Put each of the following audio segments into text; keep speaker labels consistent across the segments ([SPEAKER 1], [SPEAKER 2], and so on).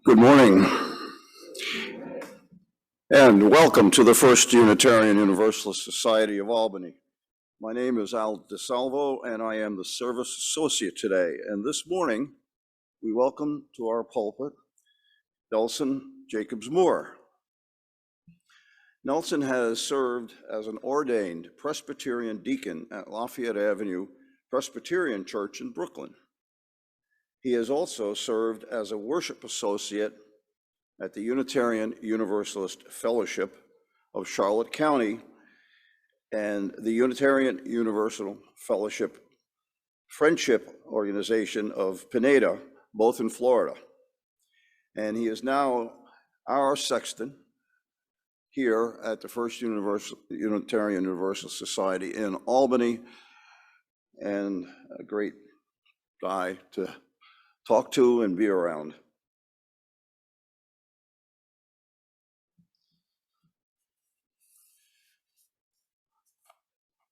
[SPEAKER 1] Good morning, and welcome to the First Unitarian Universalist Society of Albany. My name is Al DeSalvo, and I am the Service Associate today. And this morning, we welcome to our pulpit Nellson Jacobs-Moore. Nellson has served as an ordained Presbyterian deacon at Lafayette Avenue Presbyterian Church in Brooklyn. He has also served as a worship associate at the Unitarian Universalist Fellowship of Charlotte County and the Unitarian Universal Fellowship Friendship Organization of Pineda, both in Florida. And he is now our Sexton here at the First Unitarian Universalist Society in Albany, and a great guy to talk to and be around.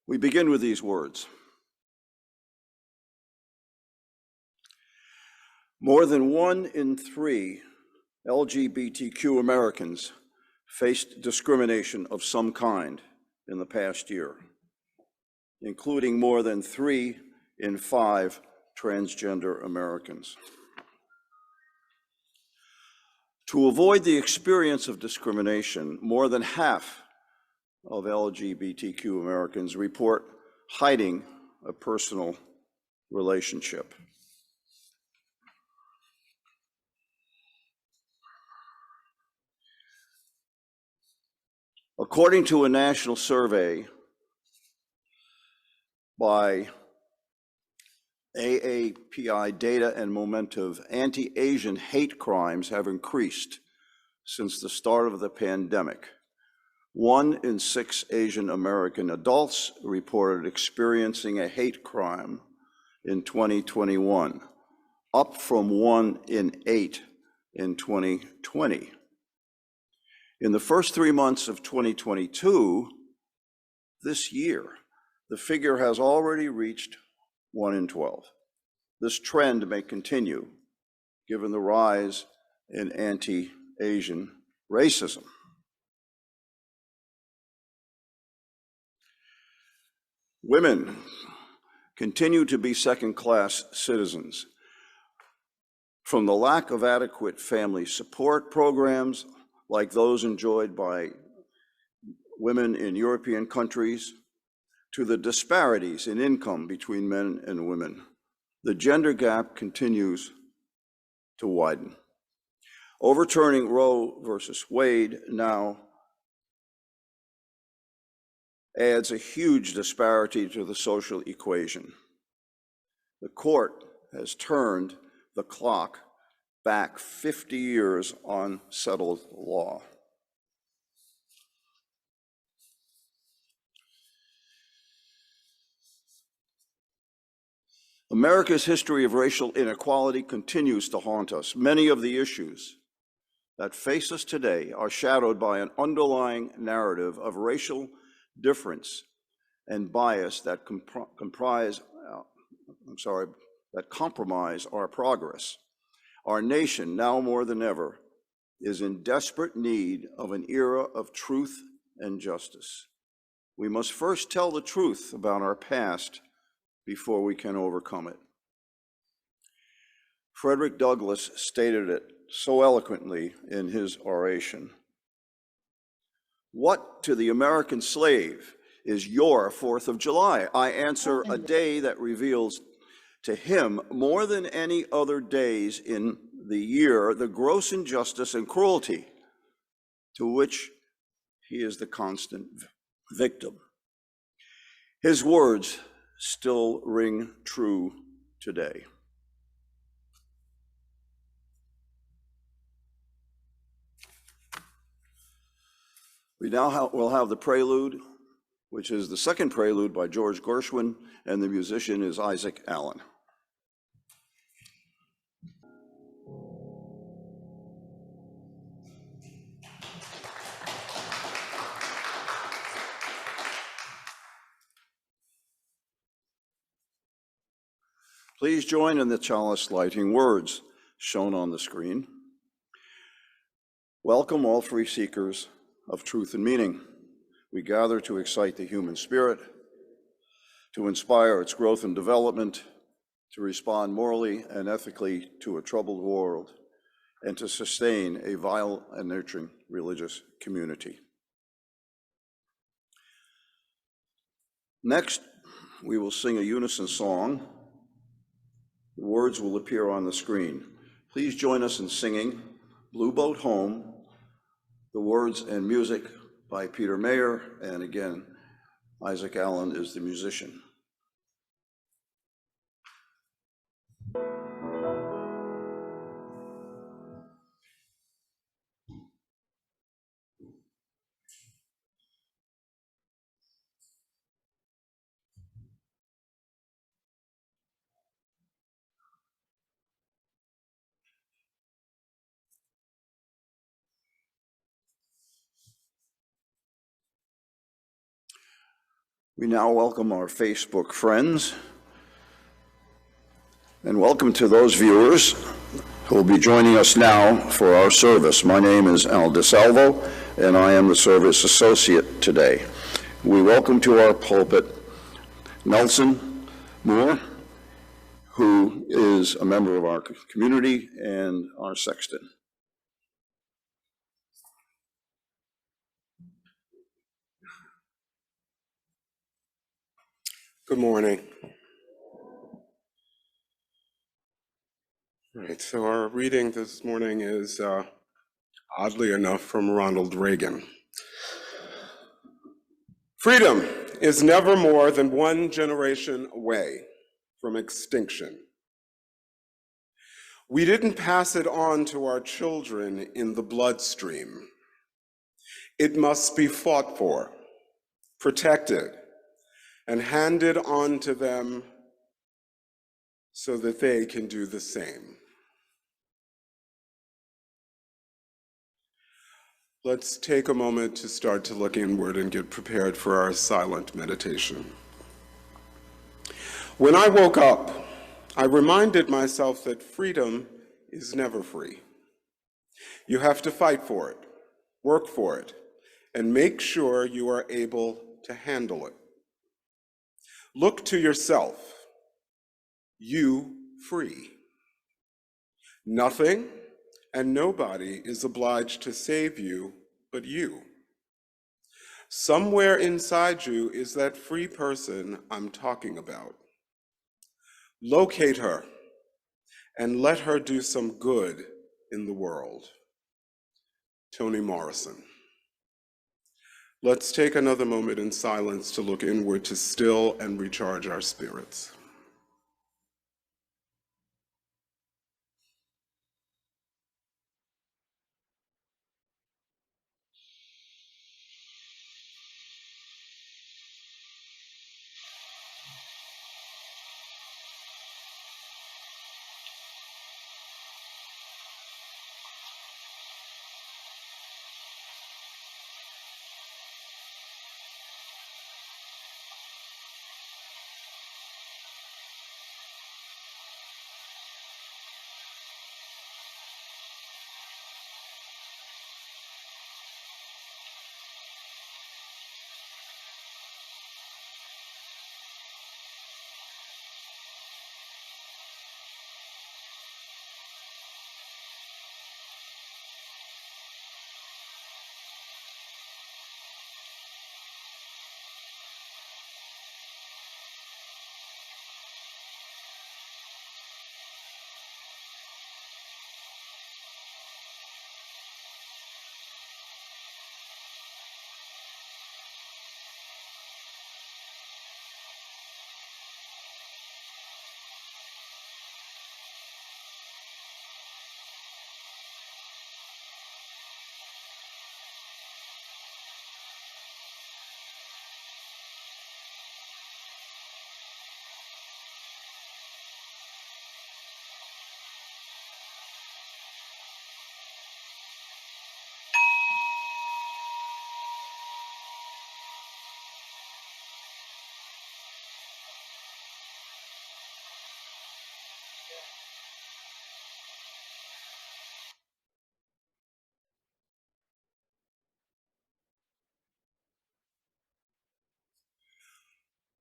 [SPEAKER 1] We begin with these words. More than 1 in 3 LGBTQ Americans faced discrimination of some kind in the past year, including more than 3 in 5 transgender Americans. To avoid the experience of discrimination, more than half of LGBTQ Americans report hiding a personal relationship. According to a national survey by AAPI Data and Momentive, anti-Asian hate crimes have increased since the start of the pandemic. 1 in 6 Asian American adults reported experiencing a hate crime in 2021, up from 1 in 8 in 2020. In the first 3 months of 2022, this year, the figure has already reached 1 in 12. This trend may continue given the rise in anti-Asian racism. Women continue to be second-class citizens. From the lack of adequate family support programs like those enjoyed by women in European countries, to the disparities in income between men and women, the gender gap continues to widen. Overturning Roe versus Wade now adds a huge disparity to the social equation. The court has turned the clock back 50 years on settled law. America's history of racial inequality continues to haunt us. Many of the issues that face us today are shadowed by an underlying narrative of racial difference and bias that compromise our progress. Our nation, now more than ever, is in desperate need of an era of truth and justice. We must first tell the truth about our past before we can overcome it. Frederick Douglass stated it so eloquently in his oration. What to the American slave is your 4th of July? I answer, a day that reveals to him more than any other days in the year the gross injustice and cruelty to which he is the constant victim. His words still ring true today. We now will have the prelude, which is the second prelude by George Gershwin, and the musician is Isaac Allen. Please join in the chalice lighting words shown on the screen. Welcome, all free seekers of truth and meaning. We gather to excite the human spirit, to inspire its growth and development, to respond morally and ethically to a troubled world, and to sustain a vital and nurturing religious community. Next, we will sing a unison song. The words will appear on the screen. Please join us in singing Blue Boat Home, the words and music by Peter Mayer, and again, Isaac Allen is the musician. We now welcome our Facebook friends, and welcome to those viewers who will be joining us now for our service. My name is Al DeSalvo, and I am the service associate today. We welcome to our pulpit Nellson Moore, who is a member of our community and our sexton.
[SPEAKER 2] Good morning. All right, so our reading this morning is, oddly enough, from Ronald Reagan. Freedom is never more than one generation away from extinction. We didn't pass it on to our children in the bloodstream. It must be fought for, protected, and handed on to them so that they can do the same. Let's take a moment to start to look inward and get prepared for our silent meditation. When I woke up, I reminded myself that freedom is never free. You have to fight for it, work for it, and make sure you are able to handle it. Look to yourself. You free. Nothing and nobody is obliged to save you but you. Somewhere inside you is that free person I'm talking about. Locate her and let her do some good in the world. Toni Morrison. Let's take another moment in silence to look inward to still and recharge our spirits.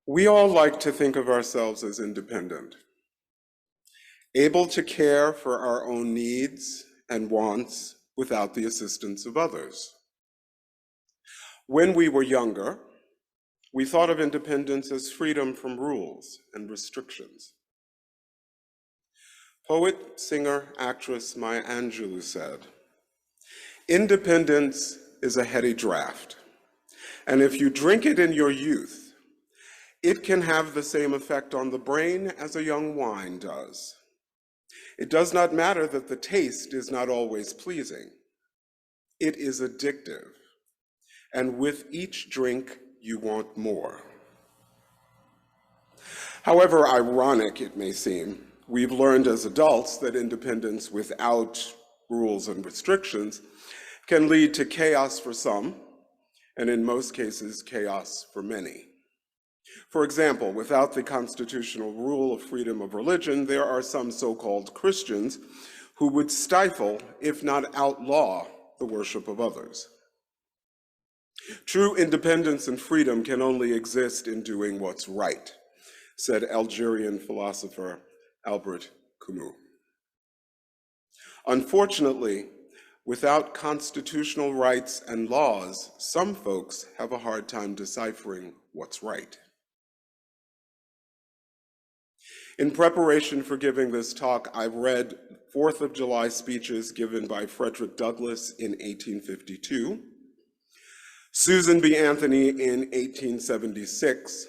[SPEAKER 2] We all like to think of ourselves as independent, able to care for our own needs and wants without the assistance of others. When we were younger, we thought of independence as freedom from rules and restrictions. Poet, singer, actress Maya Angelou said, "Independence is a heady draft, and if you drink it in your youth, it can have the same effect on the brain as a young wine does. It does not matter that the taste is not always pleasing. It is addictive, and with each drink, you want more." However ironic it may seem, we've learned as adults that independence without rules and restrictions can lead to chaos for some, and in most cases, chaos for many. For example, without the constitutional rule of freedom of religion, there are some so-called Christians who would stifle, if not outlaw, the worship of others. True independence and freedom can only exist in doing what's right, said Algerian philosopher Albert Camus. Unfortunately, without constitutional rights and laws, some folks have a hard time deciphering what's right. In preparation for giving this talk, I've read 4th of July speeches given by Frederick Douglass in 1852, Susan B. Anthony in 1876,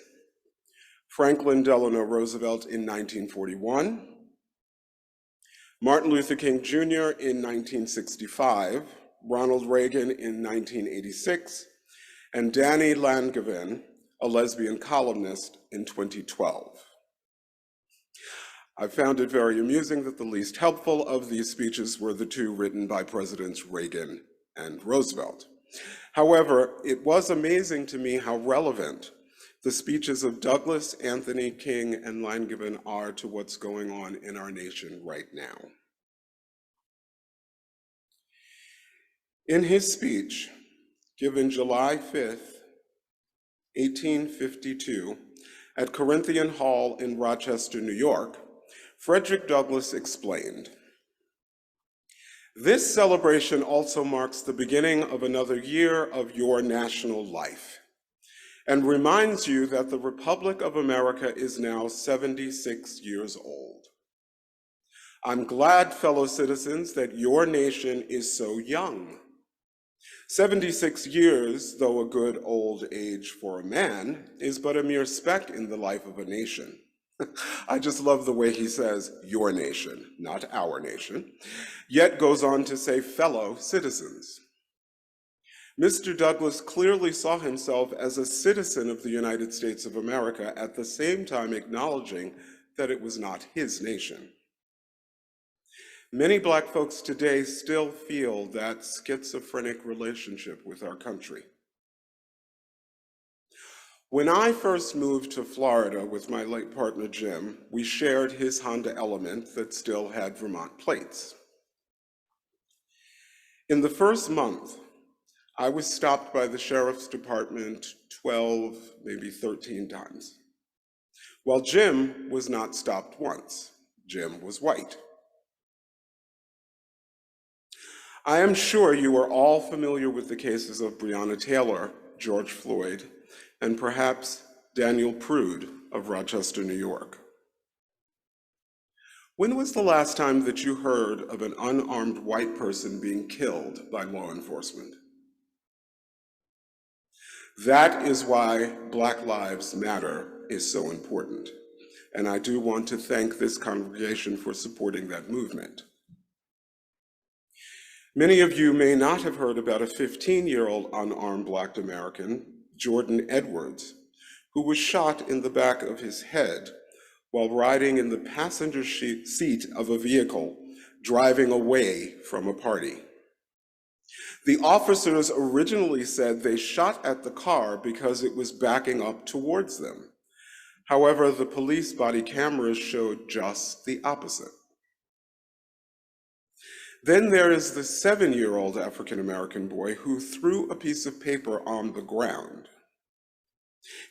[SPEAKER 2] Franklin Delano Roosevelt in 1941, Martin Luther King Jr. in 1965, Ronald Reagan in 1986, and Danny Langevin, a lesbian columnist, in 2012. I found it very amusing that the least helpful of these speeches were the two written by Presidents Reagan and Roosevelt. However, it was amazing to me how relevant the speeches of Douglass, Anthony, King, and Langevin are to what's going on in our nation right now. In his speech, given July 5th, 1852, at Corinthian Hall in Rochester, New York, Frederick Douglass explained, "This celebration also marks the beginning of another year of your national life and reminds you that the Republic of America is now 76 years old. I'm glad, fellow citizens, that your nation is so young. 76 years, though a good old age for a man, is but a mere speck in the life of a nation." I just love the way he says, your nation, not our nation, yet goes on to say fellow citizens. Mr. Douglass clearly saw himself as a citizen of the United States of America, at the same time acknowledging that it was not his nation. Many Black folks today still feel that schizophrenic relationship with our country. When I first moved to Florida with my late partner Jim, we shared his Honda Element that still had Vermont plates. In the first month, I was stopped by the Sheriff's Department 12, maybe 13 times, while Jim was not stopped once. Jim was white. I am sure you are all familiar with the cases of Breonna Taylor, George Floyd, and perhaps Daniel Prude of Rochester, New York. When was the last time that you heard of an unarmed white person being killed by law enforcement? That is why Black Lives Matter is so important, and I do want to thank this congregation for supporting that movement. Many of you may not have heard about a 15-year-old unarmed Black American, Jordan Edwards, who was shot in the back of his head while riding in the passenger seat of a vehicle driving away from a party. The officers originally said they shot at the car because it was backing up towards them. However, the police body cameras showed just the opposite. Then there is the 7-year-old African-American boy who threw a piece of paper on the ground.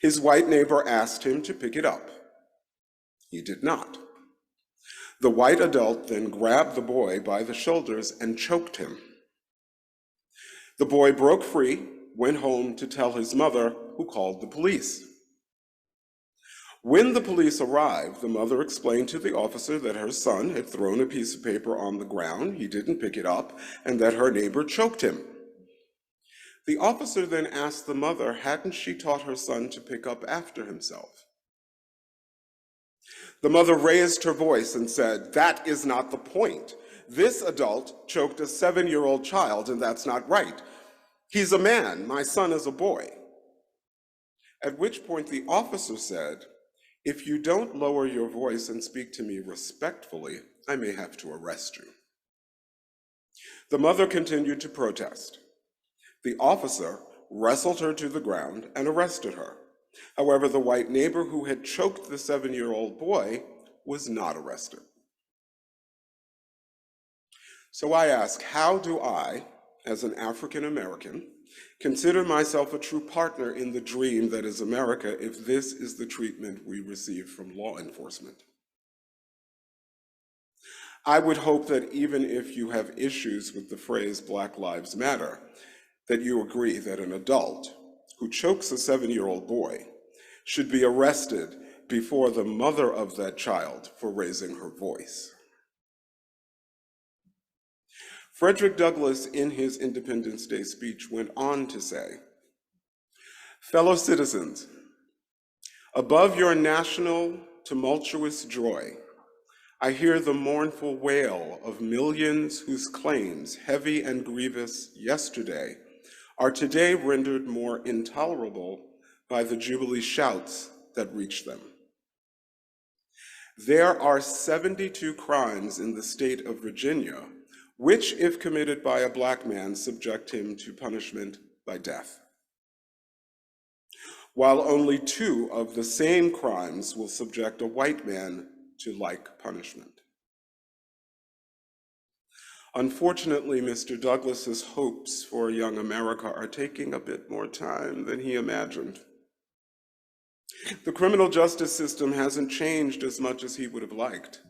[SPEAKER 2] His white neighbor asked him to pick it up. He did not. The white adult then grabbed the boy by the shoulders and choked him. The boy broke free, went home to tell his mother, who called the police. When the police arrived, the mother explained to the officer that her son had thrown a piece of paper on the ground, he didn't pick it up, and that her neighbor choked him. The officer then asked the mother, hadn't she taught her son to pick up after himself? The mother raised her voice and said, "That is not the point. This adult choked a 7-year-old child, and that's not right. He's a man, my son is a boy." At which point the officer said, "If you don't lower your voice and speak to me respectfully, I may have to arrest you." The mother continued to protest. The officer wrestled her to the ground and arrested her. However, the white neighbor who had choked the 7-year-old boy was not arrested. So I ask, how do I, as an African American, consider myself a true partner in the dream that is America if this is the treatment we receive from law enforcement? I would hope that even if you have issues with the phrase Black Lives Matter, that you agree that an adult who chokes a 7-year-old boy should be arrested before the mother of that child for raising her voice. Frederick Douglass, in his Independence Day speech, went on to say, "Fellow citizens, above your national tumultuous joy, I hear the mournful wail of millions whose claims, heavy and grievous yesterday, are today rendered more intolerable by the Jubilee shouts that reach them. There are 72 crimes in the state of Virginia which, if committed by a Black man, subject him to punishment by death, while only 2 of the same crimes will subject a white man to like punishment." Unfortunately, Mr. Douglass's hopes for young America are taking a bit more time than he imagined. The criminal justice system hasn't changed as much as he would have liked.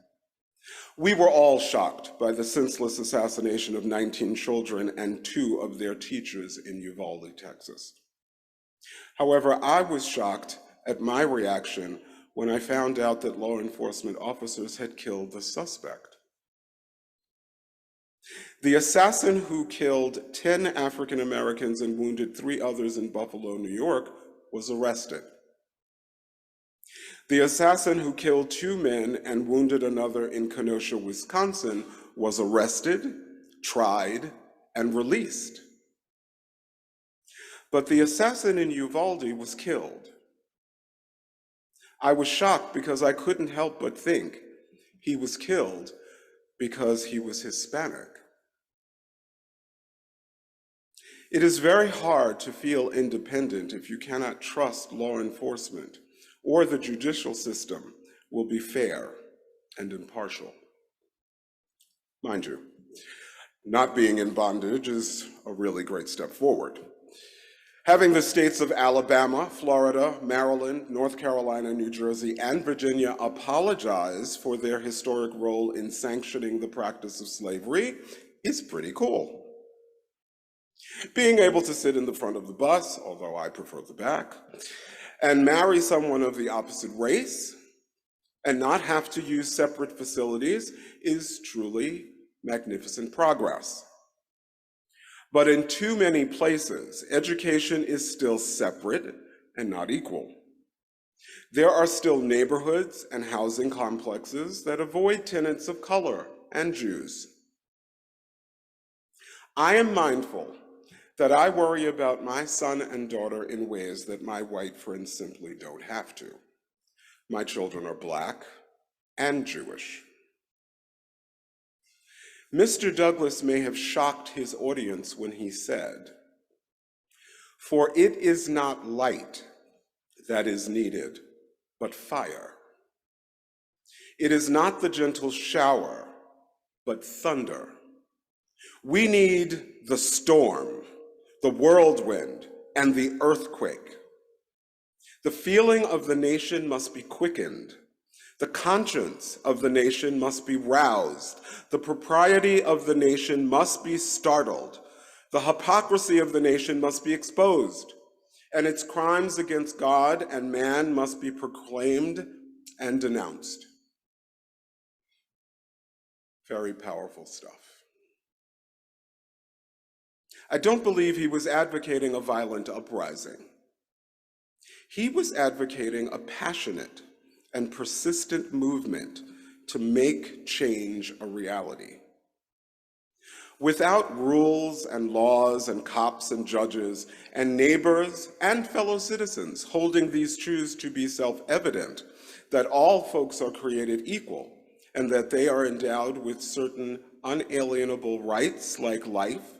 [SPEAKER 2] We were all shocked by the senseless assassination of 19 children and 2 of their teachers in Uvalde, Texas. However, I was shocked at my reaction when I found out that law enforcement officers had killed the suspect. The assassin who killed 10 African Americans and wounded 3 others in Buffalo, New York, was arrested. The assassin who killed 2 men and wounded another in Kenosha, Wisconsin, was arrested, tried, and released. But the assassin in Uvalde was killed. I was shocked because I couldn't help but think he was killed because he was Hispanic. It is very hard to feel independent if you cannot trust law enforcement or the judicial system will be fair and impartial. Mind you, not being in bondage is a really great step forward. Having the states of Alabama, Florida, Maryland, North Carolina, New Jersey, and Virginia apologize for their historic role in sanctioning the practice of slavery is pretty cool. Being able to sit in the front of the bus, although I prefer the back, and marry someone of the opposite race and not have to use separate facilities is truly magnificent progress. But in too many places, education is still separate and not equal. There are still neighborhoods and housing complexes that avoid tenants of color and Jews. I am mindful that I worry about my son and daughter in ways that my white friends simply don't have to. My children are Black and Jewish. Mr. Douglass may have shocked his audience when he said, "For it is not light that is needed, but fire. It is not the gentle shower, but thunder. We need the storm, the whirlwind, and the earthquake. The feeling of the nation must be quickened. The conscience of the nation must be roused. The propriety of the nation must be startled. The hypocrisy of the nation must be exposed, and its crimes against God and man must be proclaimed and denounced. Very powerful stuff. I don't believe he was advocating a violent uprising. He was advocating a passionate and persistent movement to make change a reality. Without rules and laws and cops and judges and neighbors and fellow citizens holding these truths to be self-evident, that all folks are created equal and that they are endowed with certain unalienable rights like life,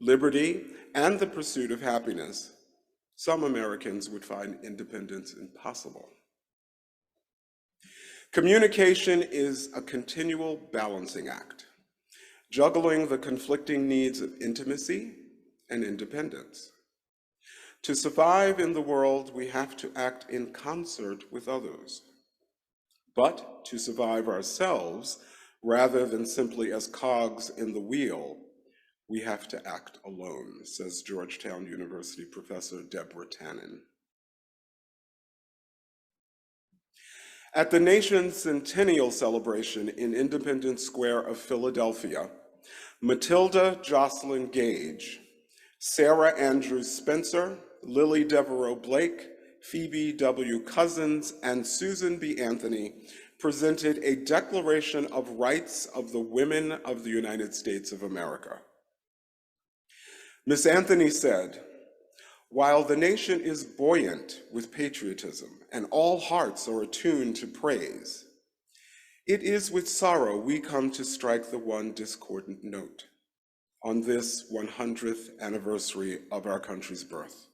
[SPEAKER 2] liberty, and the pursuit of happiness, some Americans would find independence impossible. Communication is a continual balancing act, juggling the conflicting needs of intimacy and independence. To survive in the world, we have to act in concert with others. But to survive ourselves, rather than simply as cogs in the wheel, we have to act alone, says Georgetown University professor Deborah Tannen. At the nation's centennial celebration in Independence Square of Philadelphia, Matilda Jocelyn Gage, Sarah Andrews Spencer, Lily Devereaux Blake, Phoebe W. Cousins, and Susan B. Anthony presented a Declaration of Rights of the Women of the United States of America. Ms. Anthony said, "While the nation is buoyant with patriotism and all hearts are attuned to praise, it is with sorrow we come to strike the one discordant note on this 100th anniversary of our country's birth.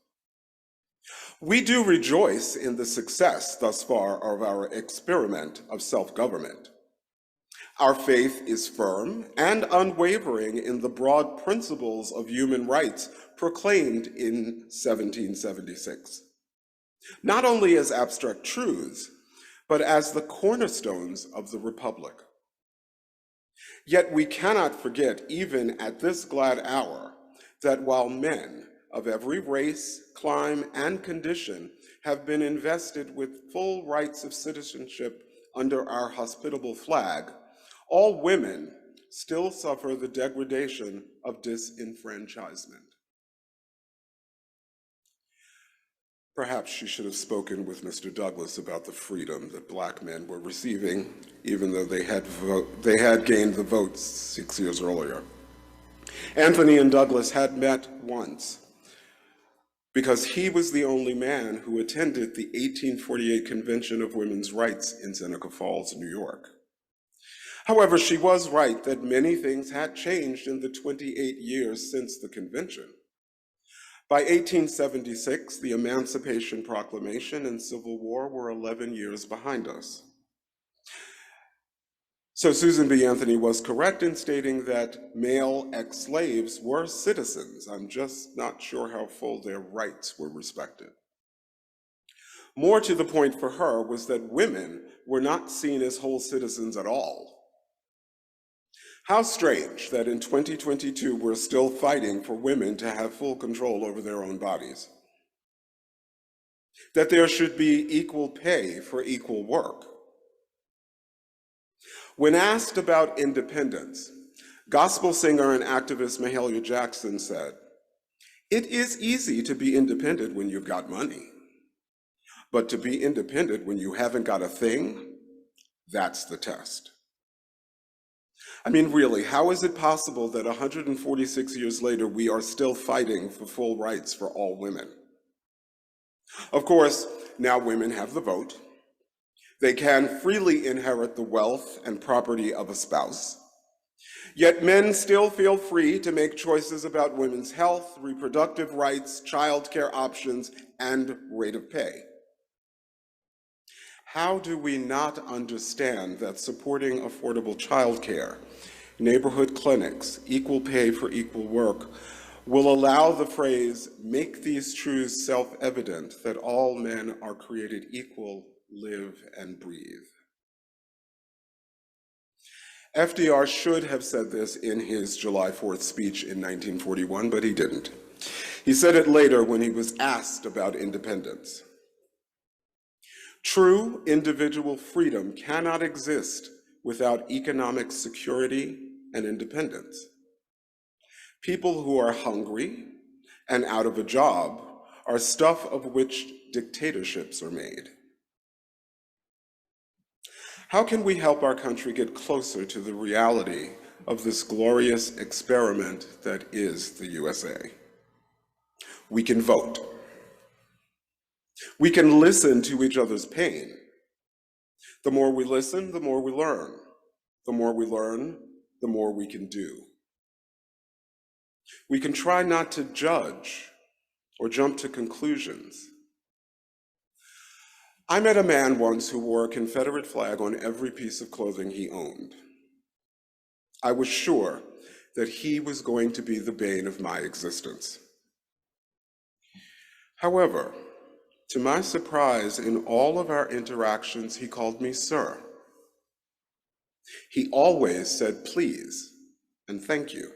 [SPEAKER 2] We do rejoice in the success thus far of our experiment of self-government. Our faith is firm and unwavering in the broad principles of human rights proclaimed in 1776, not only as abstract truths, but as the cornerstones of the Republic. Yet we cannot forget, even at this glad hour, that while men of every race, clime, and condition have been invested with full rights of citizenship under our hospitable flag, all women still suffer the degradation of disenfranchisement." Perhaps she should have spoken with Mr. Douglas about the freedom that Black men were receiving, even though they had gained the vote 6 years earlier. Anthony and Douglas had met once, because he was the only man who attended the 1848 Convention of Women's Rights in Seneca Falls, New York. However, she was right that many things had changed in the 28 years since the convention. By 1876, the Emancipation Proclamation and Civil War were 11 years behind us. So Susan B. Anthony was correct in stating that male ex-slaves were citizens. I'm just not sure how full their rights were respected. More to the point for her was that women were not seen as whole citizens at all. How strange that in 2022 we're still fighting for women to have full control over their own bodies. That there should be equal pay for equal work. When asked about independence, gospel singer and activist Mahalia Jackson said, "It is easy to be independent when you've got money, but to be independent when you haven't got a thing, that's the test." I mean, really, how is it possible that 146 years later, we are still fighting for full rights for all women? Of course, now women have the vote. They can freely inherit the wealth and property of a spouse. Yet men still feel free to make choices about women's health, reproductive rights, childcare options, and rate of pay. How do we not understand that supporting affordable childcare, neighborhood clinics, equal pay for equal work, will allow the phrase, "Make these truths self-evident, that all men are created equal, live and breathe." FDR should have said this in his July 4th speech in 1941, but he didn't. He said it later when he was asked about independence. True individual freedom cannot exist without economic security and independence. People who are hungry and out of a job are stuff of which dictatorships are made. How can we help our country get closer to the reality of this glorious experiment that is the USA? We can vote. We can listen to each other's pain. The more we listen, the more we learn. The more we learn, the more we can do. We can try not to judge or jump to conclusions. I met a man once who wore a Confederate flag on every piece of clothing he owned. I was sure that he was going to be the bane of my existence. However, to my surprise, in all of our interactions, he called me sir. He always said please and thank you.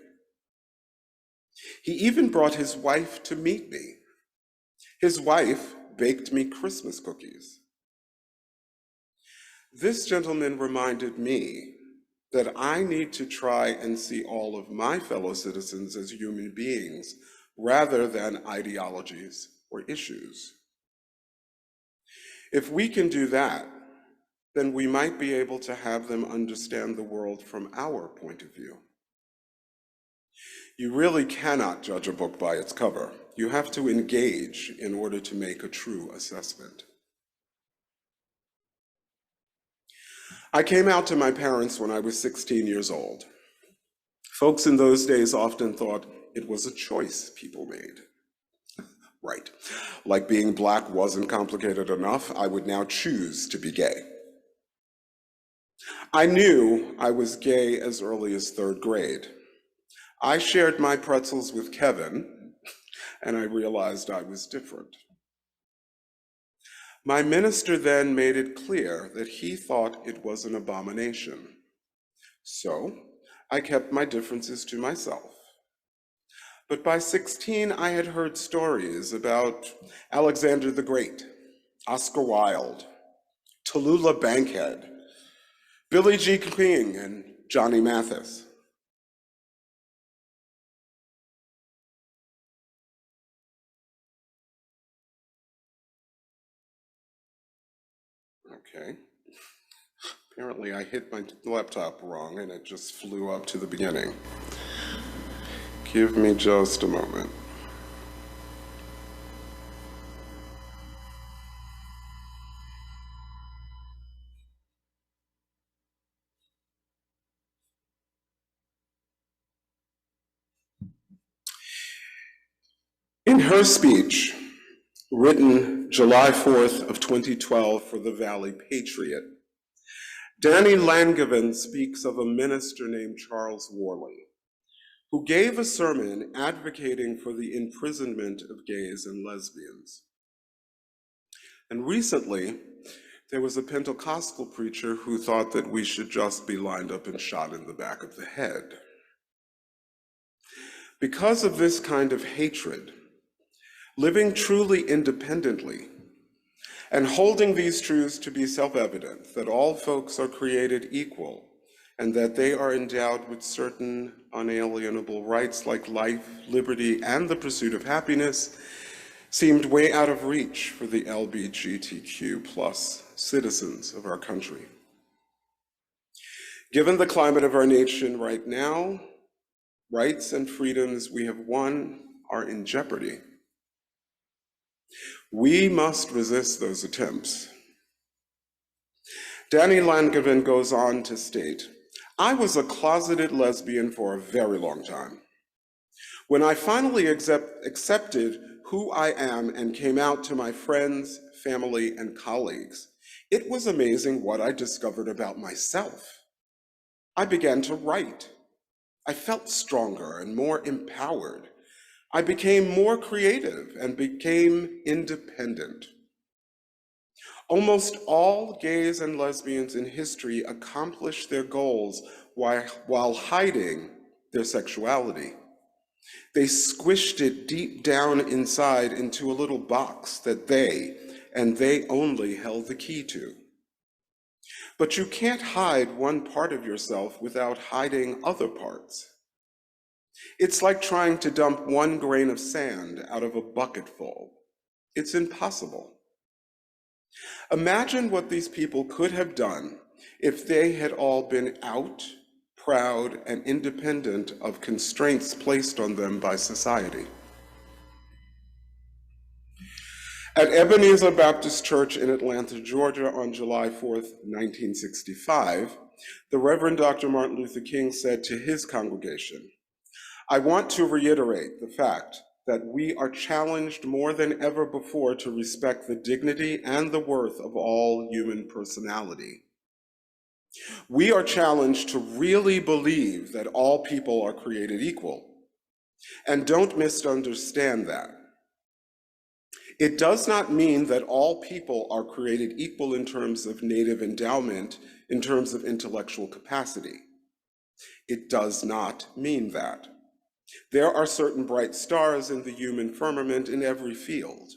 [SPEAKER 2] He even brought his wife to meet me. His wife baked me Christmas cookies. This gentleman reminded me that I need to try and see all of my fellow citizens as human beings rather than ideologies or issues. If we can do that, then we might be able to have them understand the world from our point of view. You really cannot judge a book by its cover. You have to engage in order to make a true assessment. I came out to my parents when I was 16 years old. Folks in those days often thought it was a choice people made. Right. Like being Black wasn't complicated enough, I would now choose to be gay. I knew I was gay as early as 3rd grade. I shared my pretzels with Kevin, and I realized I was different. My minister then made it clear that he thought it was an abomination. So I kept my differences to myself. But by 16, I had heard stories about Alexander the Great, Oscar Wilde, Tallulah Bankhead, Billie Jean King, and Johnny Mathis. Okay. Apparently I hit my laptop wrong and it just flew up to the beginning. Give me just a moment. In her speech, written July 4th of 2012 for the Valley Patriot, Danny Langevin speaks of a minister named Charles Worley, who gave a sermon advocating for the imprisonment of gays and lesbians. And recently, there was a Pentecostal preacher who thought that we should just be lined up and shot in the back of the head. Because of this kind of hatred, living truly independently and holding these truths to be self-evident, that all folks are created equal and that they are endowed with certain unalienable rights like life, liberty, and the pursuit of happiness, seemed way out of reach for the LGBTQ+ citizens of our country. Given the climate of our nation right now, rights and freedoms we have won are in jeopardy. We must resist those attempts. Danny Langevin goes on to state, I was a closeted lesbian for a very long time. When I finally accepted who I am and came out to my friends, family, and colleagues, it was amazing what I discovered about myself. I began to write. I felt stronger and more empowered. I became more creative and became independent. Almost all gays and lesbians in history accomplished their goals while hiding their sexuality. They squished it deep down inside into a little box that they, and they only, held the key to. But you can't hide one part of yourself without hiding other parts. It's like trying to dump one grain of sand out of a bucketful. It's impossible. Imagine what these people could have done if they had all been out, proud, and independent of constraints placed on them by society. At Ebenezer Baptist Church in Atlanta, Georgia, on July 4th, 1965, the Reverend Dr. Martin Luther King said to his congregation, "I want to reiterate the fact that we are challenged more than ever before to respect the dignity and the worth of all human personality. We are challenged to really believe that all people are created equal. And don't misunderstand that. It does not mean that all people are created equal in terms of native endowment, in terms of intellectual capacity. It does not mean that. There are certain bright stars in the human firmament in every field.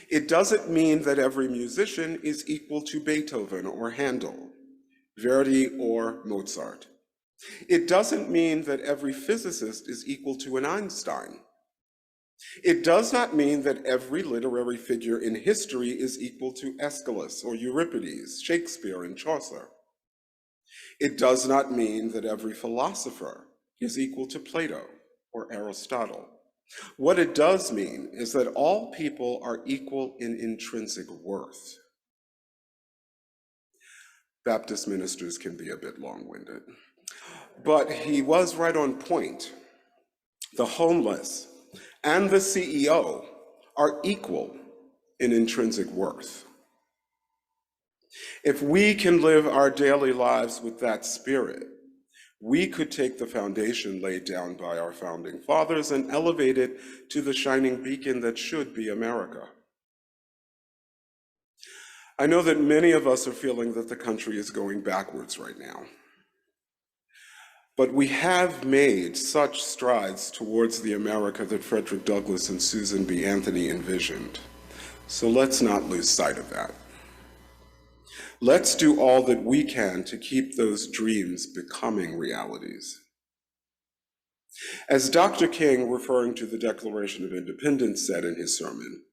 [SPEAKER 2] It doesn't mean that every musician is equal to Beethoven or Handel, Verdi or Mozart. It doesn't mean that every physicist is equal to an Einstein. It does not mean that every literary figure in history is equal to Aeschylus or Euripides, Shakespeare and Chaucer. It does not mean that every philosopher is equal to Plato or Aristotle. What it does mean is that all people are equal in intrinsic worth." Baptist ministers can be a bit long-winded, but he was right on point. The homeless and the CEO are equal in intrinsic worth. If we can live our daily lives with that spirit, we could take the foundation laid down by our founding fathers and elevate it to the shining beacon that should be America. I know that many of us are feeling that the country is going backwards right now. But we have made such strides towards the America that Frederick Douglass and Susan B. Anthony envisioned. So let's not lose sight of that. Let's do all that we can to keep those dreams becoming realities. As Dr. King, referring to the Declaration of Independence, said in his sermon,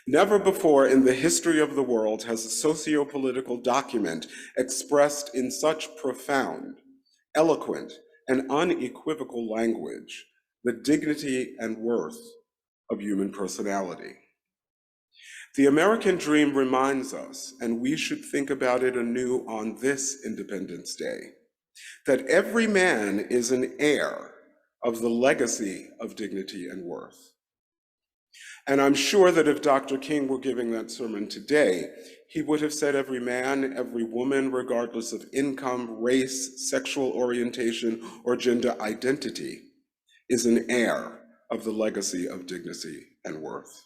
[SPEAKER 2] "Never before in the history of the world has a socio-political document expressed in such profound, eloquent, and unequivocal language the dignity and worth of human personality." The American dream reminds us, and we should think about it anew on this Independence Day, that every man is an heir of the legacy of dignity and worth. And I'm sure that if Dr. King were giving that sermon today, he would have said every man, every woman, regardless of income, race, sexual orientation, or gender identity, is an heir of the legacy of dignity and worth.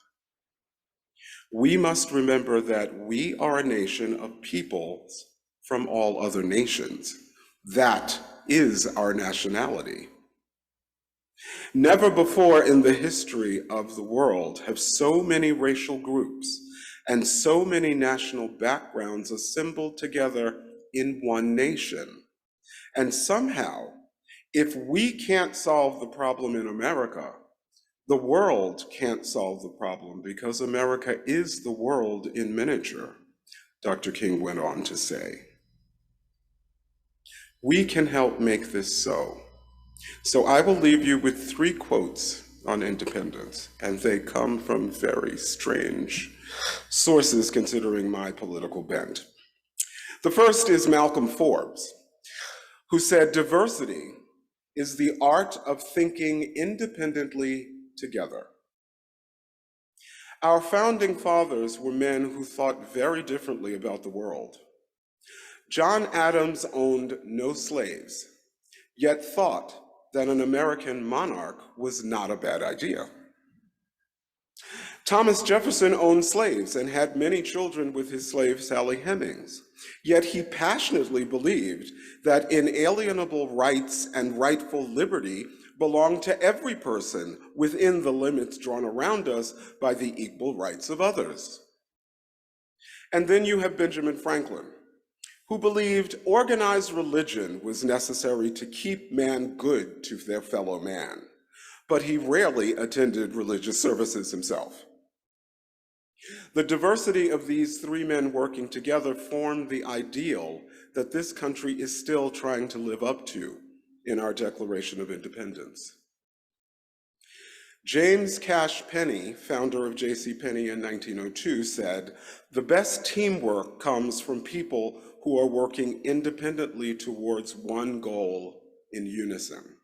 [SPEAKER 2] We must remember that we are a nation of peoples from all other nations. That is our nationality. Never before in the history of the world have so many racial groups and so many national backgrounds assembled together in one nation. And somehow, if we can't solve the problem in America, the world can't solve the problem because America is the world in miniature, Dr. King went on to say. We can help make this so. So I will leave you with 3 quotes on independence, and they come from very strange sources considering my political bent. The first is Malcolm Forbes, who said, "Diversity is the art of thinking independently together." Our founding fathers were men who thought very differently about the world. John Adams owned no slaves, yet thought that an American monarch was not a bad idea. Thomas Jefferson owned slaves and had many children with his slave Sally Hemings, yet he passionately believed that inalienable rights and rightful liberty belong to every person within the limits drawn around us by the equal rights of others. And then you have Benjamin Franklin, who believed organized religion was necessary to keep man good to their fellow man, but he rarely attended religious services himself. The diversity of these three men working together formed the ideal that this country is still trying to live up to in our Declaration of Independence. James Cash Penney, founder of J.C. Penney in 1902, said, "The best teamwork comes from people who are working independently towards one goal in unison."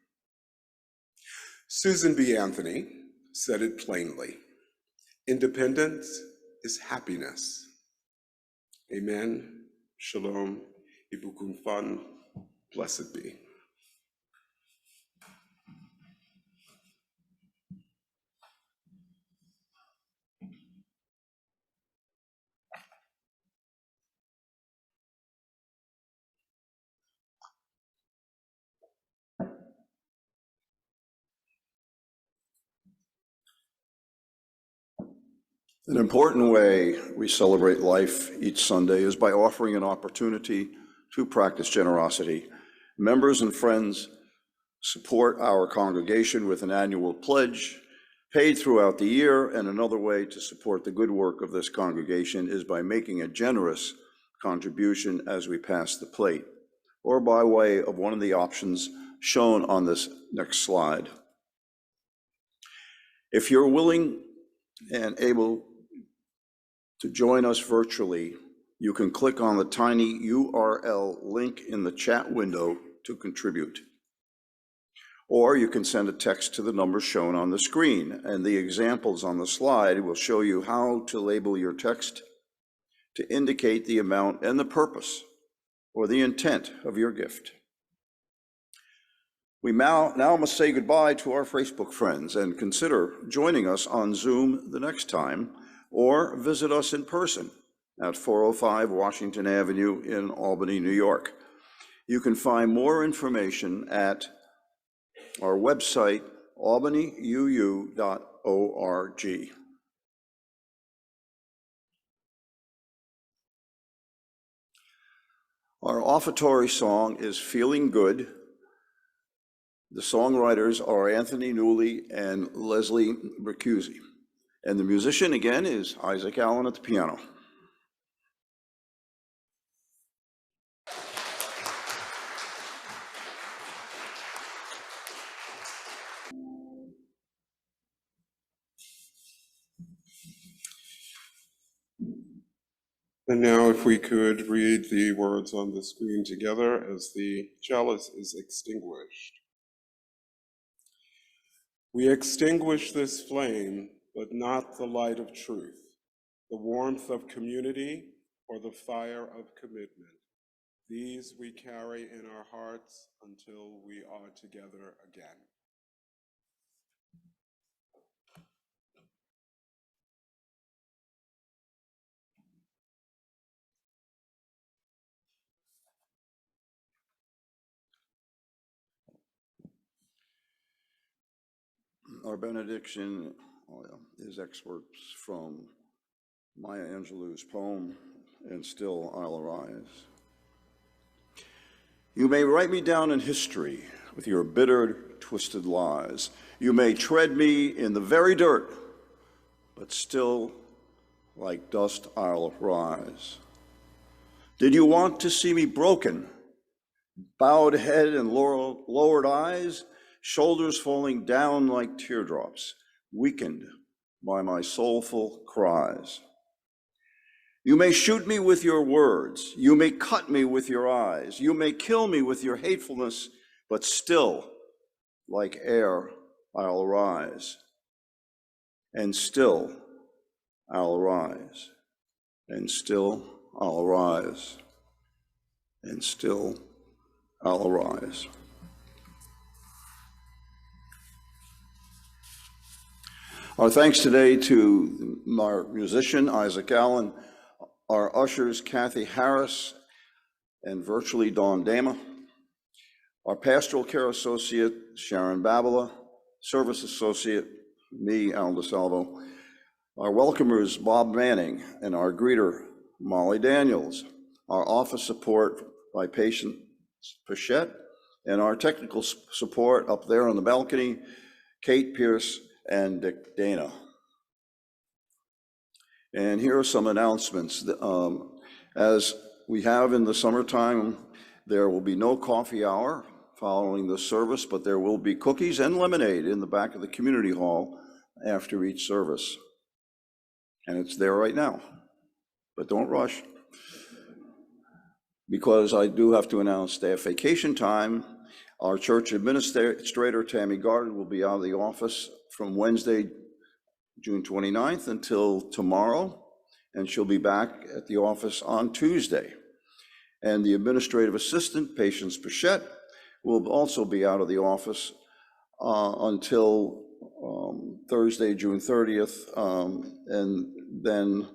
[SPEAKER 2] Susan B. Anthony said it plainly: independence is happiness. Amen, shalom, ibukun fan, blessed be.
[SPEAKER 1] An important way we celebrate life each Sunday is by offering an opportunity to practice generosity. Members and friends support our congregation with an annual pledge paid throughout the year, and another way to support the good work of this congregation is by making a generous contribution as we pass the plate, or by way of one of the options shown on this next slide. If you're willing and able to join us virtually, you can click on the tiny URL link in the chat window to contribute. Or you can send a text to the number shown on the screen, and the examples on the slide will show you how to label your text to indicate the amount and the purpose or the intent of your gift. We now must say goodbye to our Facebook friends and consider joining us on Zoom the next time, or visit us in person at 405 Washington Avenue in Albany, New York. You can find more information at our website, albanyuu.org. Our offertory song is Feeling Good. The songwriters are Anthony Newley and Leslie Mercuzzi. And the musician, again, is Isaac Allen at the piano.
[SPEAKER 2] And now if we could read the words on the screen together as the chalice is extinguished. We extinguish this flame, but not the light of truth, the warmth of community, or the fire of commitment. These we carry in our hearts until we are together again.
[SPEAKER 1] Our benediction is excerpts from Maya Angelou's poem, And Still I'll Arise. You may write me down in history with your bitter, twisted lies. You may tread me in the very dirt, but still, like dust, I'll rise. Did you want to see me broken, bowed head and lowered eyes, shoulders falling down like teardrops, weakened by my soulful cries? You may shoot me with your words, you may cut me with your eyes, you may kill me with your hatefulness, but still, like air, I'll rise. And still, I'll rise. And still, I'll rise. And still, I'll arise. Our thanks today to our musician, Isaac Allen, our ushers, Kathy Harris, and virtually Dawn Dama, our pastoral care associate, Sharon Babila, service associate, me, Al DeSalvo, our welcomers, Bob Manning, and our greeter, Molly Daniels, our office support by Patient Pichette, and our technical support up there on the balcony, Kate Pierce and Dick Dana. And here are some announcements. As we have in the summertime, there will be no coffee hour following the service, but there will be cookies and lemonade in the back of the community hall after each service. And it's there right now, but don't rush, because I do have to announce staff vacation time. Our church administrator, Tammy Gardner, will be out of the office from Wednesday, June 29th until tomorrow, and she'll be back at the office on Tuesday. And the administrative assistant, Patience Pichette, will also be out of the office until Thursday, June 30th, and then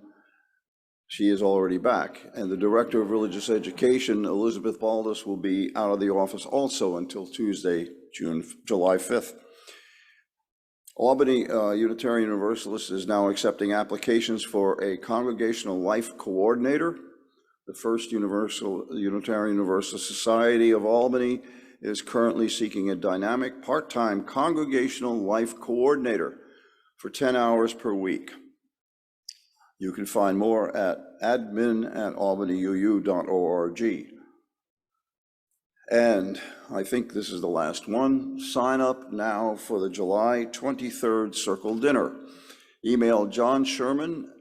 [SPEAKER 1] she is already back. And the Director of Religious Education, Elizabeth Baldus, will be out of the office also until Tuesday, July 5th. Albany Unitarian Universalist is now accepting applications for a Congregational Life Coordinator. The First Unitarian Universalist Society of Albany is currently seeking a dynamic part-time Congregational Life Coordinator for 10 hours per week. You can find more at admin@albanyuu.org. And I think this is the last one. Sign up now for the July 23rd Circle Dinner. Email John Sherman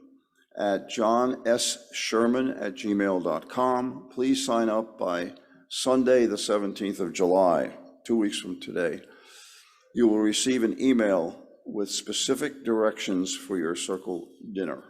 [SPEAKER 1] at johnsherman@gmail.com. Please sign up by Sunday, the 17th of July, 2 weeks from today. You will receive an email with specific directions for your circle dinner.